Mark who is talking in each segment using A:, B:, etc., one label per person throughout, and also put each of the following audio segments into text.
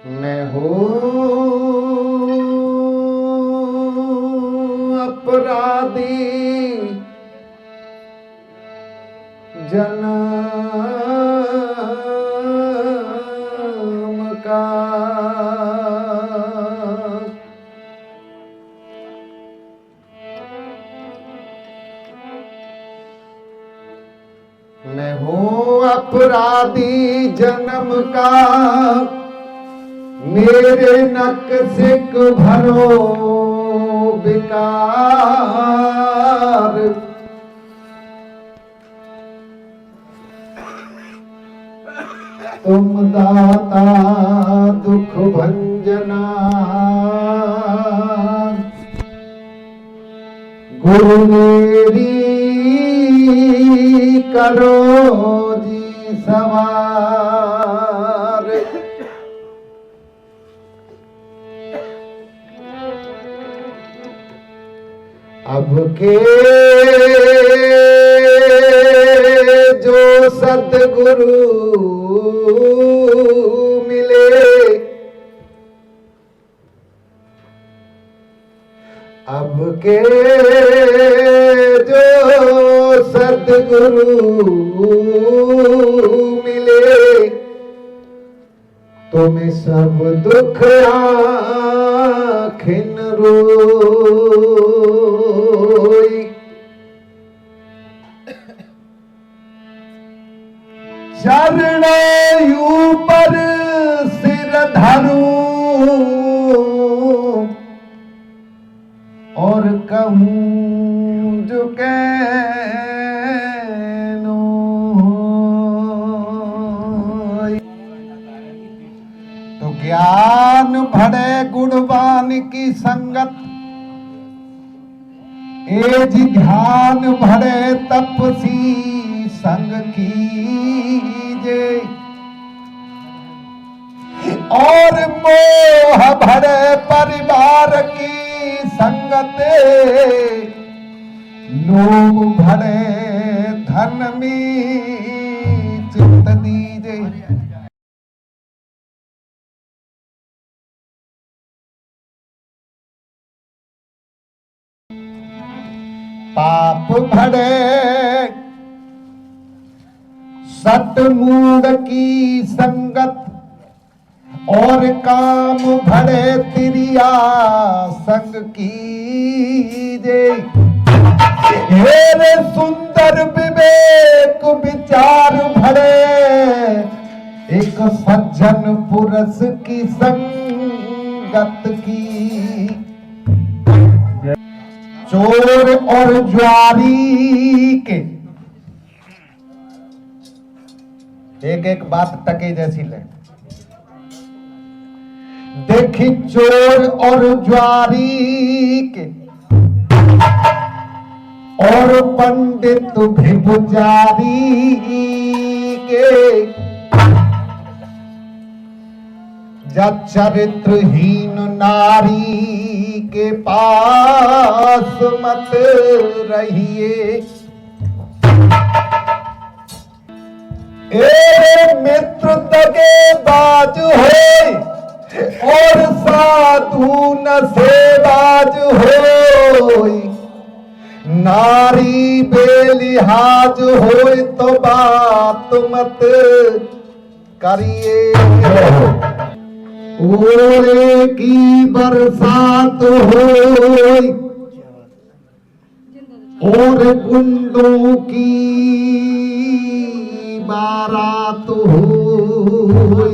A: मैं हूँ अपराधी जन्म का, मैं हूँ अपराधी जन्म का, मेरे नक्सिक भरो विकार, तुम दाता दुख भंजना, गुरु मेरी करो जी सवार। अब के जो सद्गुरु मिले, अब के जो सद्गुरु मिले, तुम्हें सब दुख आखिन रोई। चरणों पर सिर धरूं और कहूं जो कहनो, तो ज्ञान भरे गुणवान की संगत, एज ध्यान भरे तपसी संग कीजे, और मोह भरे परिवार की संगते, लोभ भरे धन में चित्त दीजे। पाप भरे सत मूड की संगत, और काम भरे तिरिया संग कीजे। हेरे सुंदर विवेक विचार भरे, एक सज्जन पुरुष की संगत की। चोर और ज्वारी के एक एक बात टके जैसी ले। देखी चोर और ज्वारी के, और पंडित भी पुजारी के, जब चरित्रहीन नारी के पास मत रहिए। ए मित्र तगे बाज हो, और साधु न सेवाज हो, नारी बेलिहाज हो तो बात मत करिए। ओले की बरसात हो और गुंडों की बारात हो,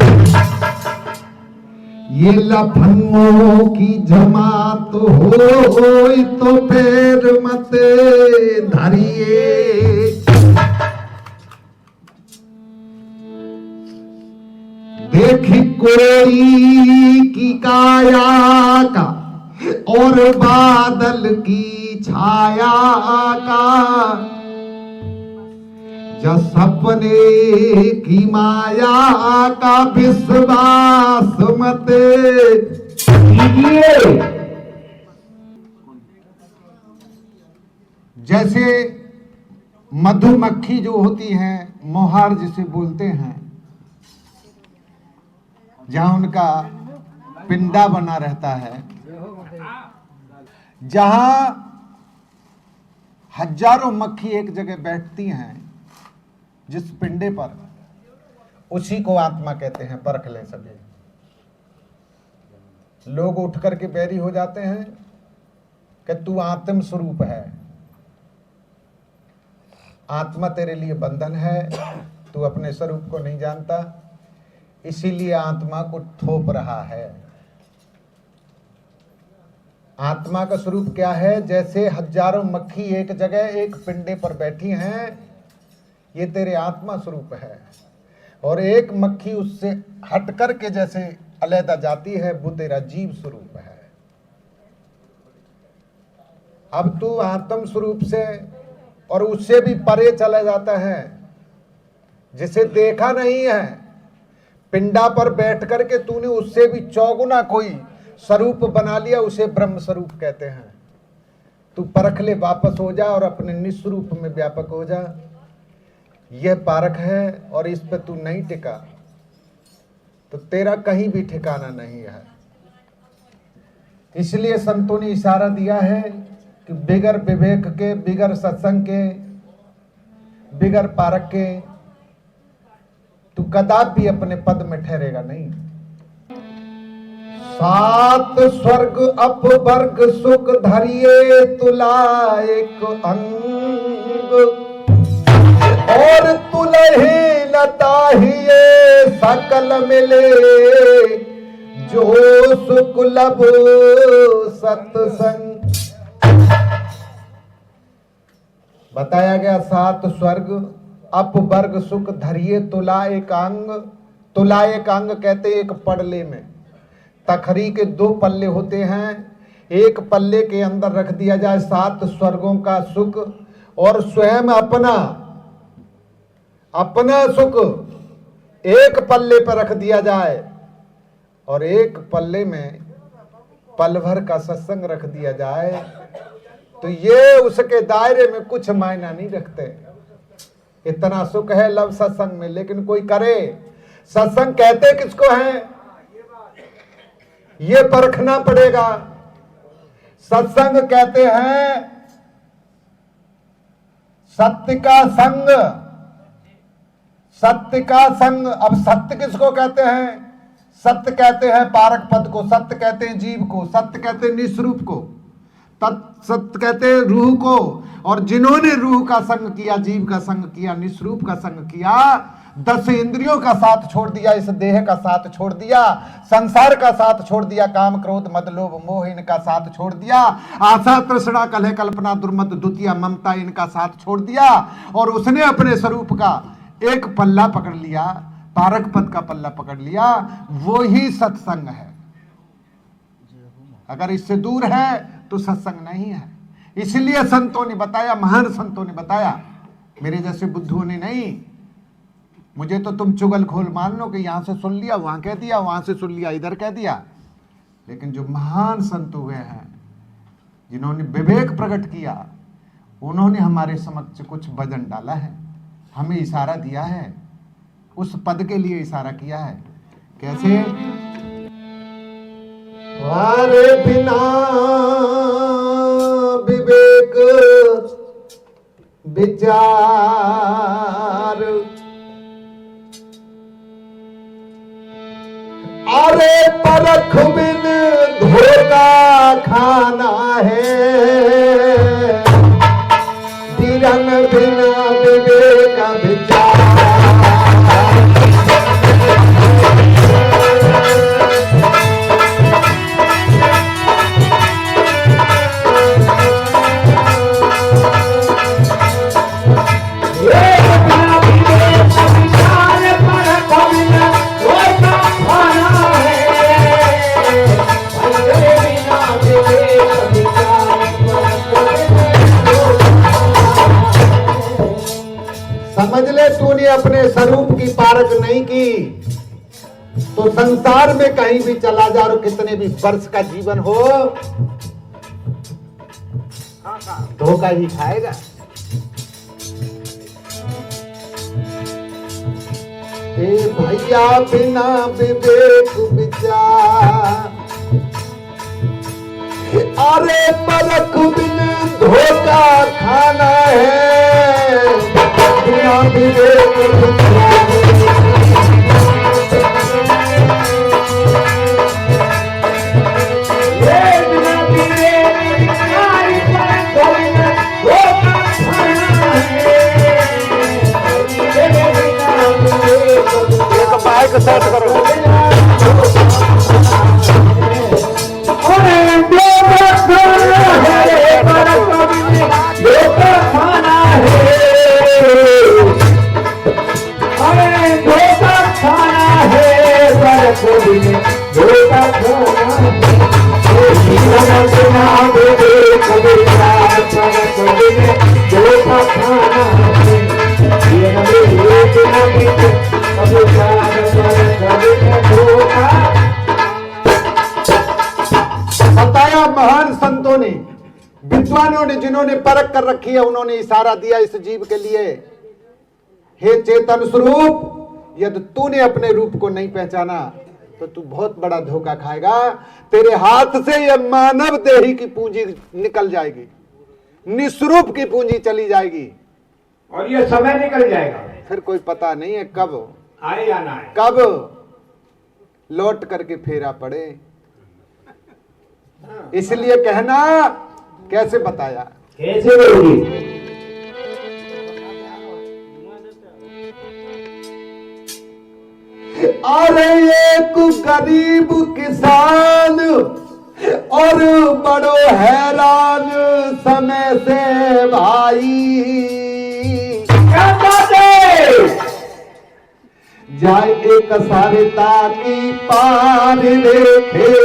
A: ये लफंगों की जमात हो तो पैर मत धरिए। देखी कोई की काया का और बादल की छाया का जब सपने की माया का विश्वास मत कीजिए। जैसे मधुमक्खी जो होती हैं, मोहार जिसे बोलते हैं, जहां उनका पिंडा बना रहता है, जहां हजारों मक्खी एक जगह बैठती हैं जिस पिंडे पर, उसी को आत्मा कहते हैं। परख ले सके लोग उठ करके बैरी हो जाते हैं कि तू आत्म स्वरूप है, आत्मा तेरे लिए बंधन है, तू अपने स्वरूप को नहीं जानता, इसीलिए आत्मा को थोप रहा है। आत्मा का स्वरूप क्या है? जैसे हजारों मक्खी एक जगह एक पिंडे पर बैठी हैं, ये तेरे आत्मा स्वरूप है, और एक मक्खी उससे हट करके जैसे अलहदा जाती है, वो तेरा जीव स्वरूप है। अब तू आत्म स्वरूप से और उससे भी परे चला जाता है, जिसे देखा नहीं है, पिंडा पर बैठ करके तूने उससे भी चौगुना कोई स्वरूप बना लिया, उसे ब्रह्म स्वरूप कहते हैं। तू परख ले, वापस हो जा और अपने निस्वरूप में व्यापक हो जा। यह पारख है, और इस पे तू नहीं टिका तो तेरा कहीं भी ठिकाना नहीं है। इसलिए संतों ने इशारा दिया है कि बिगर विवेक के, बिगर सत्संग के, बिगर पारख के तू कदापि अपने पद में ठहरेगा नहीं। सात स्वर्ग अपवर्ग सुख धरिए तुला एक अंग, और तुलही लताहिए सकल मिले जो सुख लब सत्संग। बताया गया सात स्वर्ग अपवर्ग सुख धरिए तुला एक अंग। तुला एक अंग कहते एक पड़ले में तखरी के दो पल्ले होते हैं, एक पल्ले के अंदर रख दिया जाए सात स्वर्गों का सुख, और स्वयं अपना सुख एक पल्ले पर रख दिया जाए, और एक पल्ले में पल भर का सत्संग रख दिया जाए, तो ये उसके दायरे में कुछ मायना नहीं रखते। इतना सुख है लव सत्संग में, लेकिन कोई करे। सत्संग कहते किसको है ये परखना पड़ेगा। सत्संग कहते हैं सत्य का संग, सत्य का संग। अब सत्य किसको कहते हैं? सत्य कहते हैं पारक पद को, सत्य कहते हैं जीव को, सत्य कहते हैं निस्वरूप को, सत्य कहते हैं रूह को। और जिन्होंने रूह का संग किया, जीव का संग किया, निस्वरूप का संग किया, 10 इंद्रियों का साथ छोड़ दिया, इस देह का साथ छोड़ दिया, संसार का साथ छोड़ दिया, काम क्रोध मद लोभ मोह इनका साथ छोड़ दिया, आशा तृष्णा कलह कल्पना दुर्मत द्वितीय ममता इनका साथ छोड़ दिया, और उसने अपने स्वरूप का एक पल्ला पकड़ लिया, पारक पद का पल्ला पकड़ लिया, वो ही सत्संग है। अगर इससे दूर है तो सत्संग नहीं है। इसलिए संतों ने बताया, महान संतों ने बताया, मेरे जैसे बुद्धुओं ने नहीं। मुझे तो तुम चुगलखोर मान लो कि यहां से सुन लिया वहां कह दिया, वहां से सुन लिया इधर कह दिया, लेकिन जो महान संत हुए हैं, जिन्होंने विवेक प्रकट किया, उन्होंने हमारे समक्ष कुछ वजन डाला है, हमें इशारा दिया है, उस पद के लिए इशारा किया है। कैसे? वारे बिना विवेक विचार, अरे परख बिन धोखा खाना है, धीरन बिना विवेक विचार। अपने स्वरूप की पारख नहीं की तो संसार में कहीं भी चला जा, और कितने भी वर्ष का जीवन हो धोखा ही खाएगा। हे भैया बिना विवेक विचार, अरे परख बिन धोखा खाना है, बिना विवेक विचार। माइक सेट करो। बताया महान संतों ने, विद्वानों ने, जिन्होंने परख कर रखी है, उन्होंने इशारा दिया इस जीव के लिए, हे चेतन स्वरूप, यदि तूने अपने रूप को नहीं पहचाना तो तू बहुत बड़ा धोखा खाएगा। तेरे हाथ से यह मानव देही की पूंजी निकल जाएगी, निस्वरूप की पूंजी चली जाएगी,
B: और ये समय निकल जाएगा।
A: फिर कोई पता नहीं है कब
B: आए या ना आए,
A: कब लौट करके फेरा पड़े। इसलिए कहना कैसे बताया,
B: कैसे होगी।
A: अरे एक गरीब किसान और बड़ो हैरान समय से भाई,
B: क्या बात है।
A: जाए एक सारिता की पार देखे,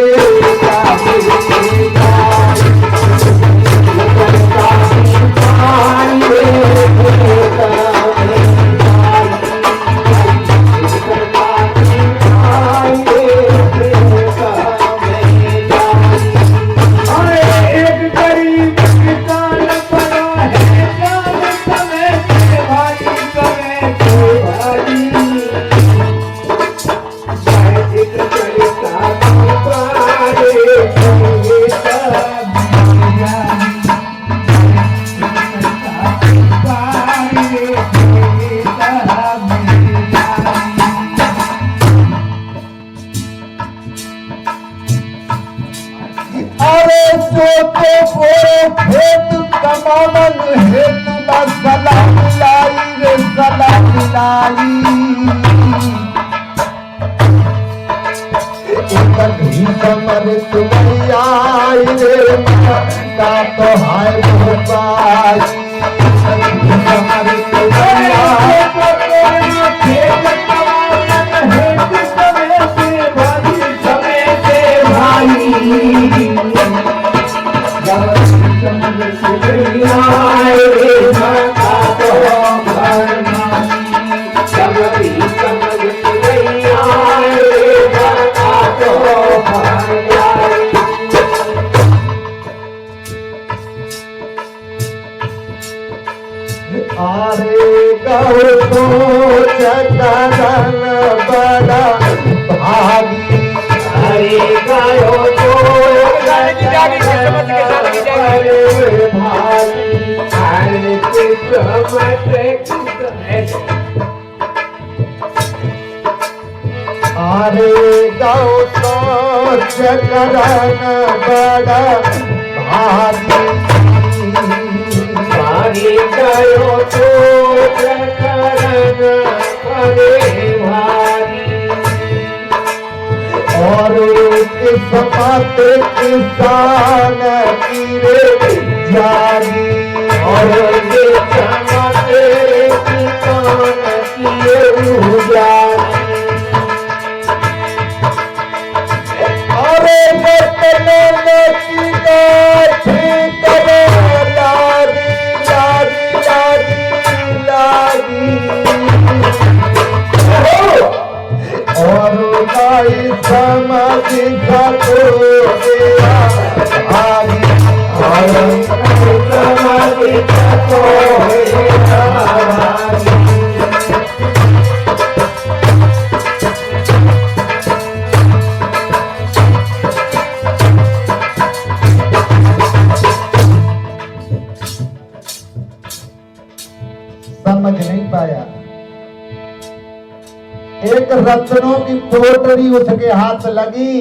A: रत्नों की पोटली उसके हाथ लगी,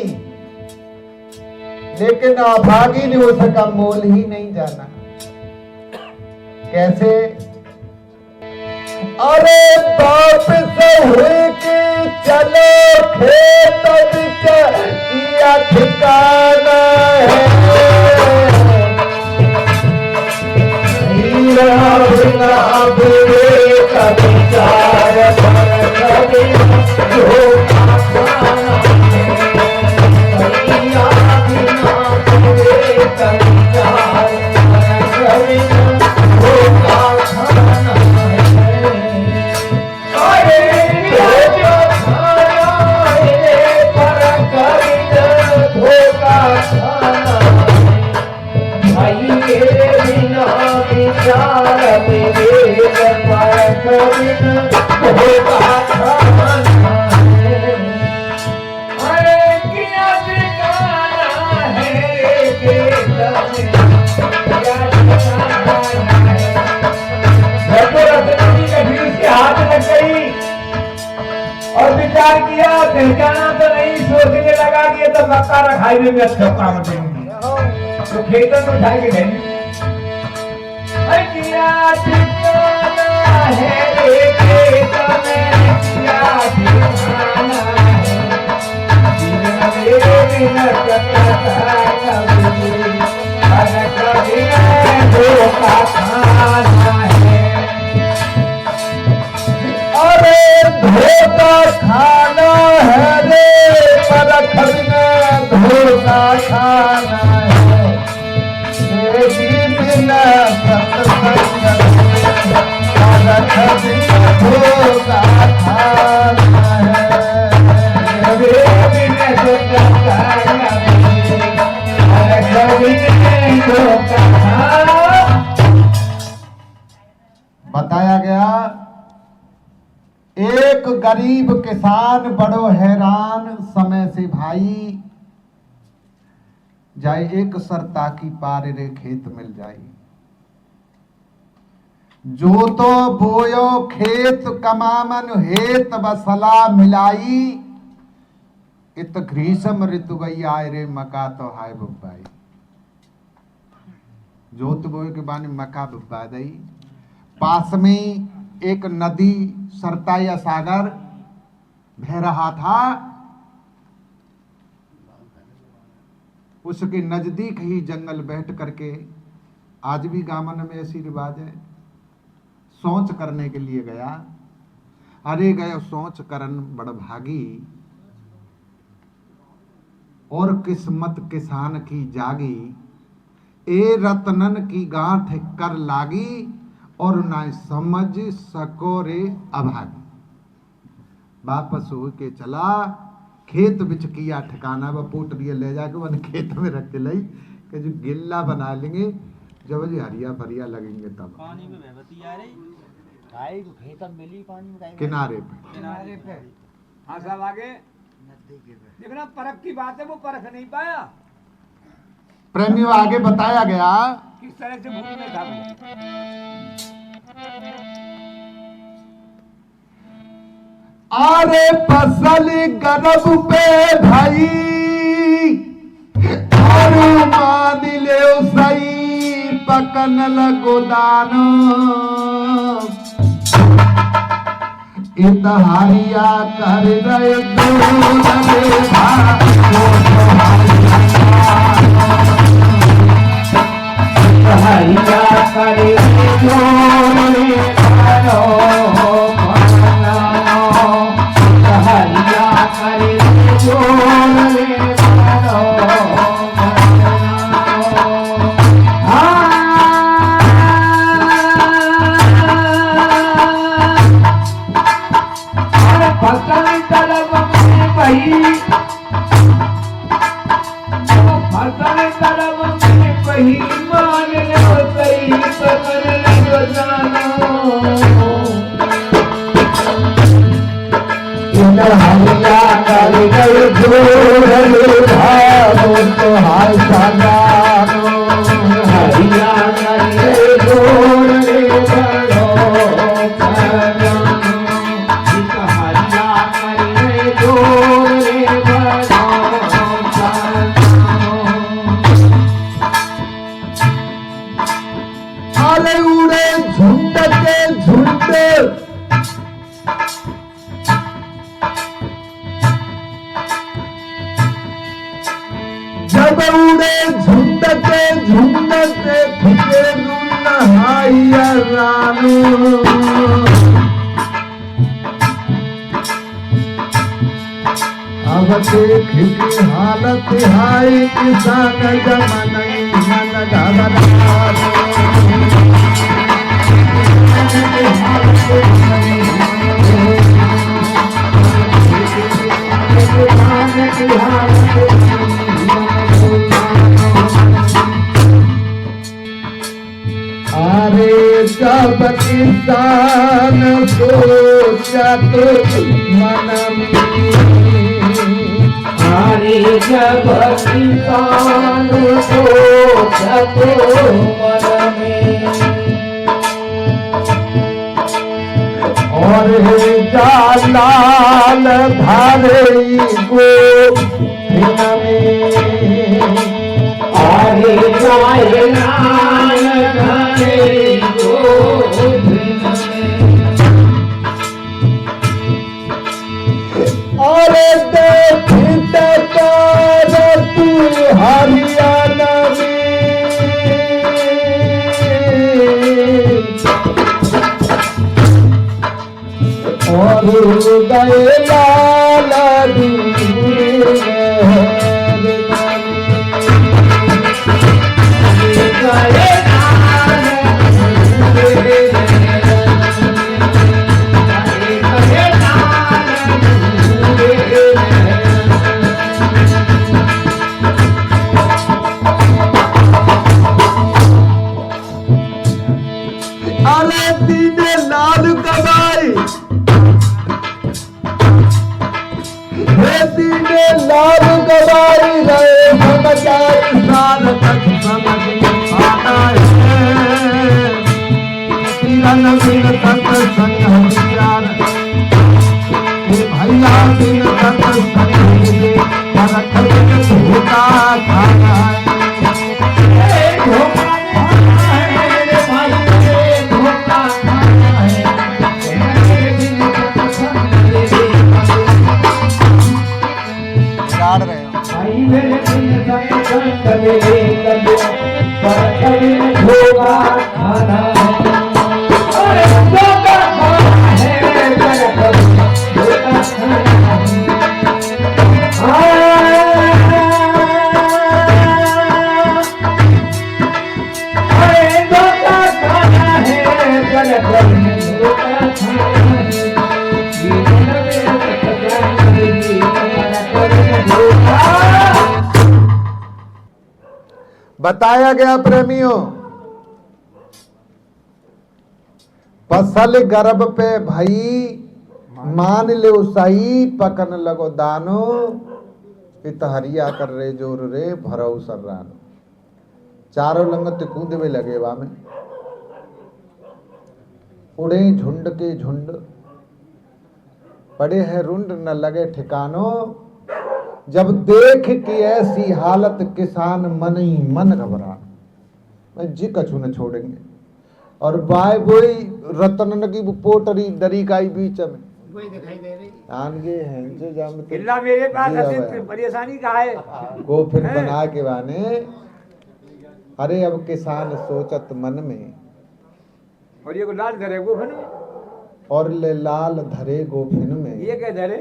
A: लेकिन अभागी ने उसका मोल ही नहीं जाना। कैसे? अरे बाप से हुए कि चलो खेत बिच किया ठिकाना है,
B: पहचाना तो नहीं, सोचने लगा कि ये तो मक्का रखाई में अच्छा काम देंगे, तो खेतन में उठाएंगे नहीं। किया ठिकाना है रे खेत में, किया ठिकाना है बिना कटा कभी धोखा खाना है।
A: अरे धोखा खाना है रे परख में धोखा खाना है, बिना सत्संग परख में धोखा खाना है,
B: बिना सत्संग परख में धोखा खाना।
A: बताया गया एक गरीब किसान बड़ो हैरान समय से भाई, जाए एक सरता की पार रे खेत मिल जाए, जो तो बोयो खेत कमामन हेत बसला मिलाई, इत ग्रीष्म ऋतु गई आए रे मका तो हाय बुब्बाई, जोत बोए के बाने मका बुब्बा दई। पास में एक नदी सरता या सागर बह रहा था, उसके नजदीक ही जंगल बैठ करके, आज भी गामन में ऐसी रिवाज है, सोच करने के लिए गया। अरे गए सोच करन बड़ भागी, और किस्मत किसान की जागी, ए रतनन की गांठ कर लागी, और ना समझ सको रे अभागी। वापस हो के चला, खेत बिच किया ठिकाना, वह पोटलियां ले जाके वन खेत में रख के लाई, कि जो गिल्ला बना लेंगे जब जी हरिया भरिया लगेंगे तब
C: पानी में बहती आ रही भाई को खेत में मिली पानी में
A: किनारे
B: पे। हाँ साहब आगे देखना, परख की बात है, वो परख नहीं पाया।
A: प्रेमियों आगे बताया गया
B: किस तरह से भूमि में था वो।
A: आरे फसल गरब पे भाई, और मान ले सही पकन लगो दानो, इतहारिया कर रहे
B: हरिया करे हरिया करे फसल तलब में बही, फसल तलब में बही, मान लो सही पकड़ लो जानो,
A: हरिया कर गए जोड़ भावो तो हाय सागानो,
B: हरिया करे जोड़े बड़ो हरिया करे
A: के झुंड जब उड़े झुंड के झुंड से फिके नहाइया रानू अब देख की हालत हाय किसान जमन मन घबराए अरे जब किसान सोचत मन में
B: अरे जब किसान सोचत मन में
A: और जालाल धारे गो
B: अरे जालाल धारे गो
A: और देखित कर तू हरियाणा में और गए लाल अरे दीने लाल गवाई हे दीने लाल गवाई रहे समाचार साल तक समझ आता है किरण बिन सत्संग हरियाण हे भैया बिन सत्संग पर खबर धोखा खाना है बताया गया प्रेमियों, फसल गर्भ पे भई मान ले सही पकन लगो दानो पितहरिया कर रे जोर रे भरऊ सर्रानो। चारों लंगत कूद में लगे वा में उड़े झुंड के झुंड पड़े हैं रुंड न लगे ठिकानो। जब देख कि ऐसी हालत किसान मन ही मन घबरा मैं जी कछु न छोड़ेंगे। और बाय बोई रतन की पोटरी दरी का बीच में
C: वही दिखाई दे रही
A: आनगे हैं जो जामते
C: किल्ला मेरे पास ऐसी परेशानी का है
A: को फिर बना के बाने। अरे अब किसान सोचत मन में
C: और ये को लाल धरे गोफन में
A: और ले लाल धरे गोफिन में
C: ये क्या धरे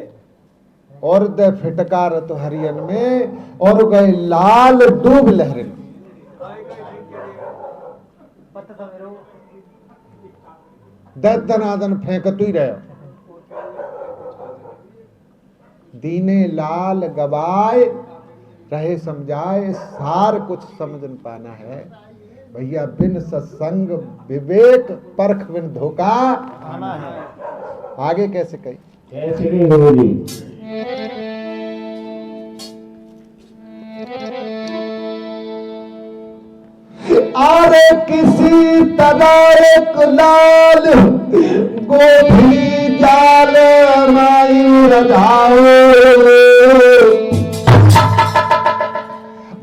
A: और दे फिटकार तो हरियन में और गए लाल डूब लहरिन। दनादन फेंक तू ही रहे दीने लाल गवाए रहे समझाए सार कुछ समझ न पाना है भैया। बिन सत्संग विवेक परख बिन धोखा खाना है। आगे कैसे कही
B: कैसे नहीं होगी
A: आरे किसी तरह एक लाल गोभी जाल मायूर जाओ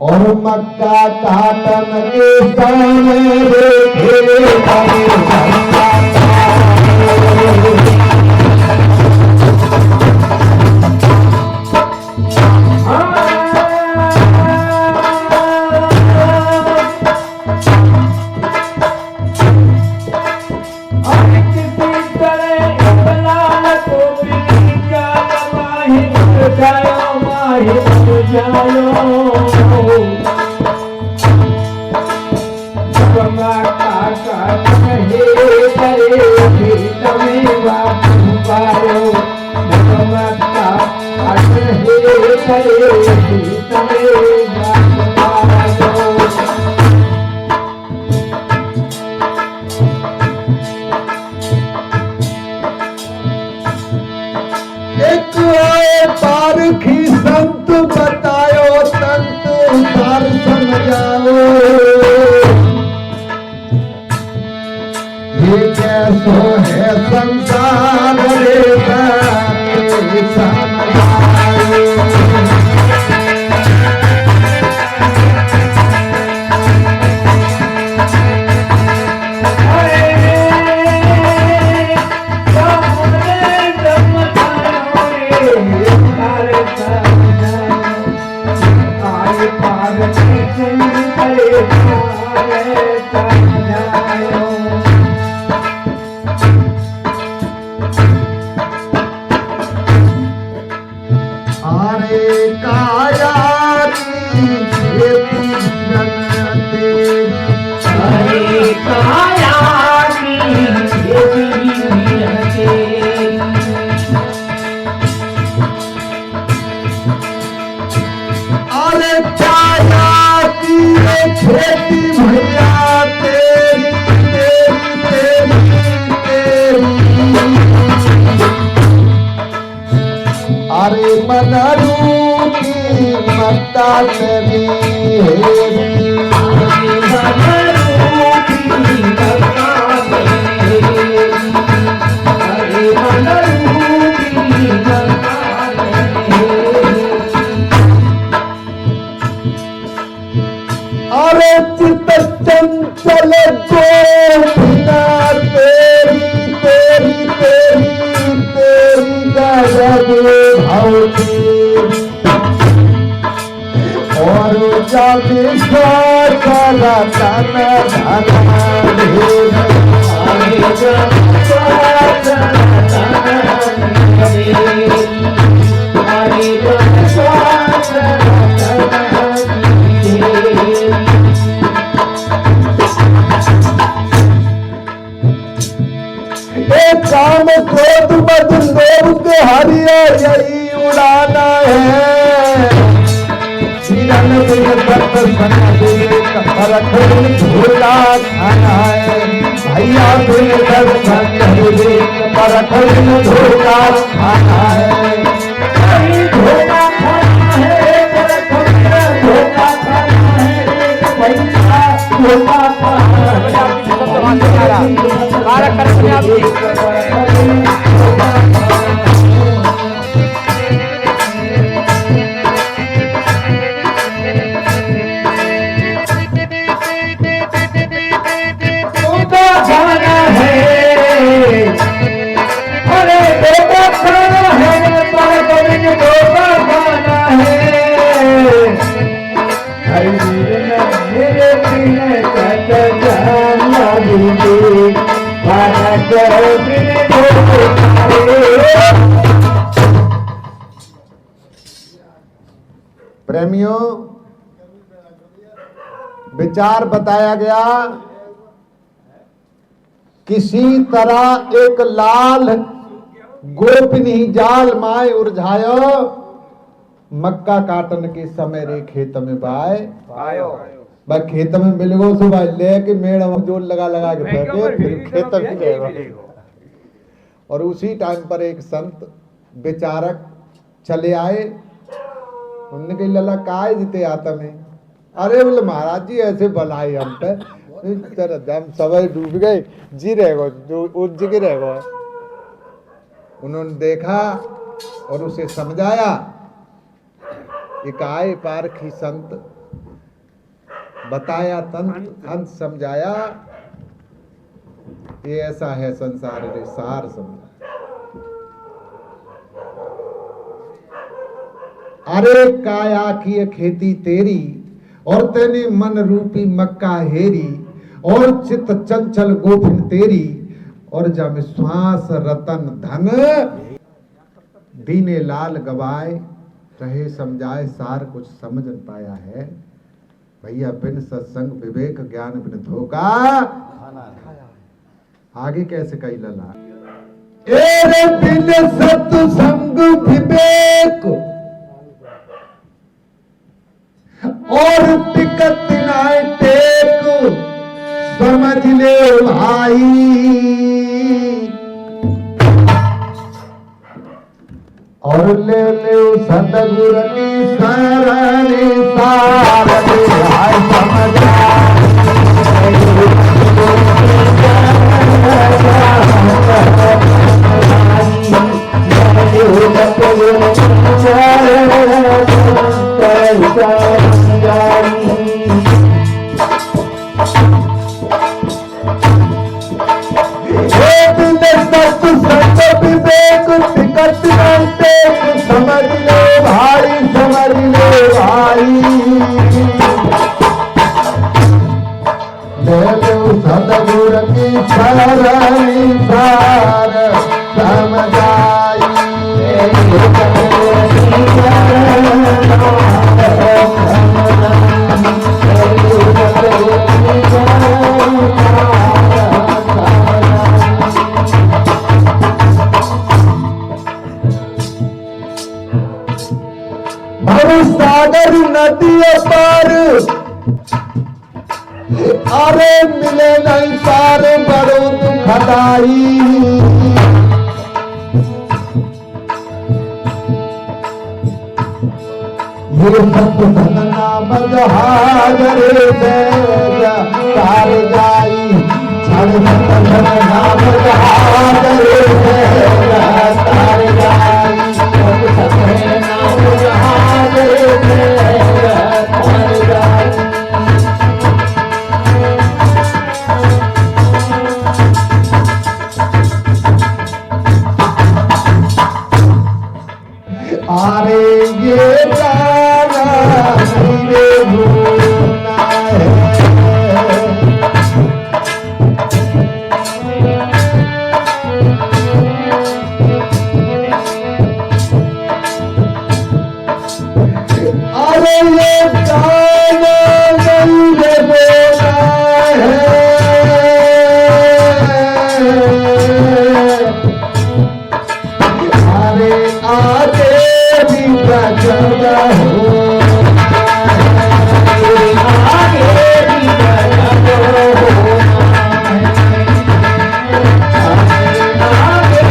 A: और मक्का काटन के सामने देखे एक आए पारखी संत बतायो संत सार समझाओ ये कैसो है संसार रे समझाओ खेती भैया तेरी तेरी तेरी तेरी अरे मनारू की मत्ता तेरी अरे चित चंचल गोपिना तेरी तेरी तेरी तेरी गजब भौती और जब सारा तन काम क्रोध मद लोभ के हरिया यही उड़ाना है जीवन में दर्द सना रख झूला खाना है भैया बिन दर्शन रख झूला खाना है झूला खाना है झूला खाना है भैया झूला प्रेमियों विचार बताया गया किसी तरह एक लाल गोपनी जाल माय उलझायो मक्का काटन के समय रे खेत में बाय भाई खेत में मिल गो सुबह लेके मेड़ जोर लगा के बैठे फिर खेत में जाएगा। और उसी टाइम पर एक संत विचारक चले आए। उन्होंने कही लला काय जीते आता में अरे बोले महाराज जी ऐसे भलाई हम पे हम सवाई डूब गए जी रहेगा जो उस जगह रहेगा। उन्होंने देखा और उसे समझाया। एक आए पारखी संत बताया तंत्र अंत समझाया। ये ऐसा है संसार रे सार समझा। अरे काया की खेती तेरी और तेने मन रूपी मक्का हेरी और चित चंचल गोफिन तेरी और जब श्वास रतन धन दीने लाल गवाए रहे समझाए सार कुछ समझ न पाया है भैया बिन सत्संग विवेक ज्ञान बिन धोखा आगे कैसे कही लला एरे बिन सत्संग विवेक और टिकट नाय टेक समझ ले भाई और ले ले सतगुरु की शरणी सार हाय समझ विवेक टिकट समझ ले भाई समझ ले भाई ले लो सतगुरु की शरणी सार समझाई सागर नदी पार अरे मिले नहीं पार बड़ो दुखदाई ये सब नाम जहाजरे तार जाई छड़ नाम जहाजरे तार जाई नाम जहाजरे तार जाई अरे ये गाना मेरे भूलना है अरे ये गाना मेरे बोलना है अरे आगे भी बचना हो आगे भी बचना हो आगे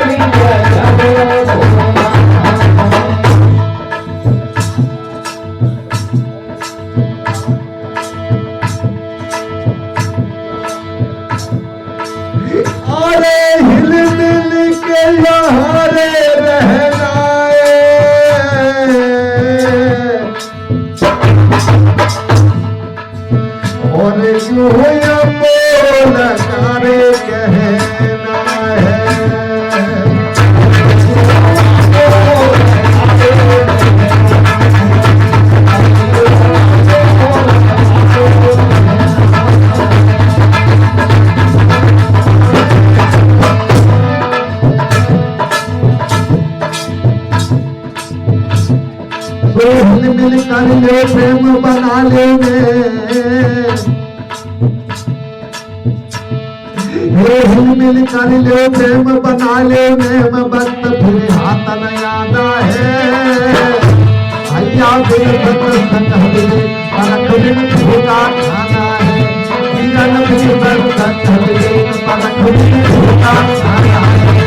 A: भी बचना हो अरे हिल मिल के यहाँ रे रहना और यूं बोल करे कहना है हिल मिल कर ले प्रेम बना ले हिल मिल कर ले प्रेम बना ले में वक्त फिर हाथ न आना है भैया दिल संग हले परख बिन धोखा खाना है जीवन भी संग हले परख बिन धोखा खाना है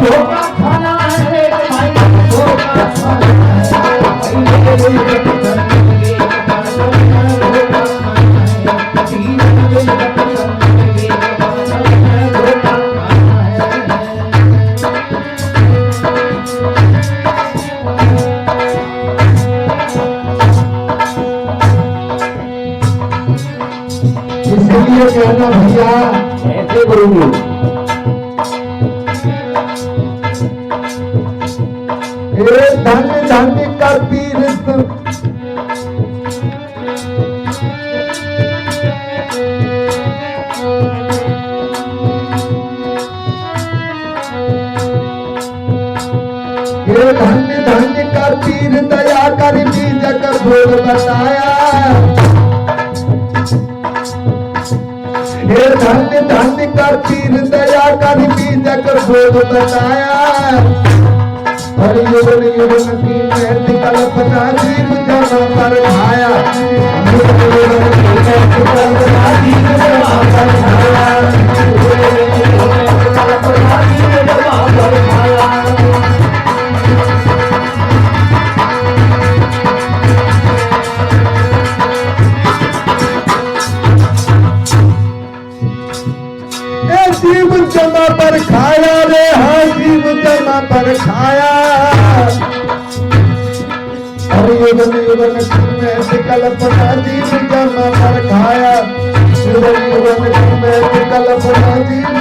A: धोखा खाना है भाई धोखा खाना है कहना भैया
B: ऐसे गुरुजी
A: ये धन धन कर पीरत ये धन धन कर पीर दया कर बीज कर भोग बताया ये धन धन कर पीर दया कर बीज कर भोग बताया हर युगन युगन की महत कल्पना जीव जमा पर खाया युगन युगन की महत कल्पना जीव जमा पर खाया युगन युगन की कल्पना जीव जमा पर खाया जीव जमा पर खाया रे हाँ जीव जमा पर खाया हर युगन युगन में कल्पना जीव जमा पर खाया युगन युगन में कल्पना जीव